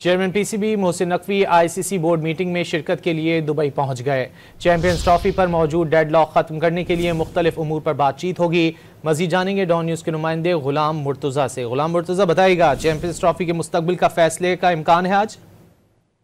Chairman PCB Mohsin Naqvi ICC board meeting में शिरकत के लिए दुबई पहुंच गए। चैंपियंस ट्रॉफी पर मौजूद डेडलॉक खत्म करने के लिए मुख्तलिफ उमूर पर बातचीत होगी। मजीद जानेंगे डॉन न्यूज़ के नुमाइंदे गुलाम मुर्तज़ा से। गुलाम मुर्तज़ा, बताइएगा चैंपियंस ट्रॉफी के मुस्तकबिल का फैसले का इम्कान है आज?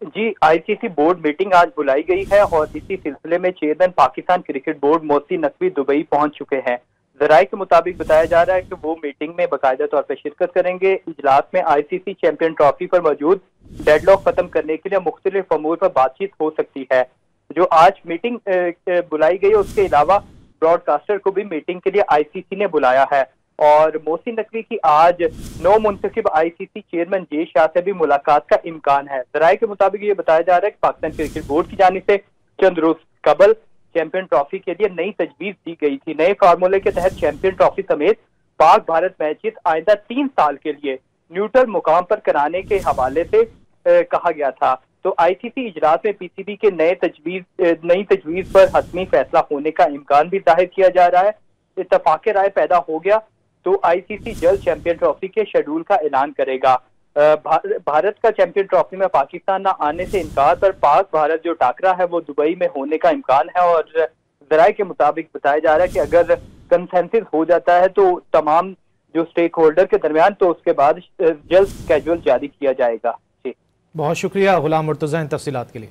जी, आईसीसी बोर्ड मीटिंग आज बुलाई गई है और इसी सिलसिले में chairman Pakistan cricket board Mohsin Naqvi Dubai पहुंच चुके हैं। जराये के मुताबिक बताया जा रहा है कि वो मीटिंग में बाकायदा तौर पर शिरकत करेंगे। इजलास में आईसीसी चैंपियन ट्रॉफी पर मौजूद डेडलॉक खत्म करने के लिए मुख्तलिफ अमूर पर बातचीत हो सकती है। जो आज मीटिंग बुलाई गई है, उसके अलावा ब्रॉडकास्टर को भी मीटिंग के लिए आईसीसी ने बुलाया है और मोहसिन नकवी की आज नौ मुंतखब आईसीसी चेयरमैन जे शाह से भी मुलाकात का इम्कान है। जराये के मुताबिक ये बताया जा रहा है कि पाकिस्तान क्रिकेट बोर्ड की जानिब से चंद रोज कबल चैंपियन ट्रॉफी के लिए नई तजवीज दी गई थी। नए फार्मूले के तहत चैंपियन ट्रॉफी समेत पाक भारत मैचेस आइंदा 3 साल के लिए न्यूट्रल मुकाम पर कराने के हवाले से कहा गया था। तो आईसीसी इजलास में पीसीबी के नई तजवीज पर हतमी फैसला होने का इम्कान भी जाहिर किया जा रहा है। इत्तफाक राय पैदा हो गया तो आईसीसी जल्द चैंपियन ट्रॉफी के शेड्यूल का ऐलान करेगा। भारत का चैंपियन ट्रॉफी में पाकिस्तान न आने से इनकार पर पाक भारत जो टाकरा है वो दुबई में होने का इम्कान है और जराये के मुताबिक बताया जा रहा है कि अगर कंसेंसस हो जाता है तो तमाम जो स्टेक होल्डर के दरमियान, तो उसके बाद जल्द स्केड्यूल जारी किया जाएगा। बहुत शुक्रिया गुलाम मुर्तज़ा इन तफसीलात के लिए।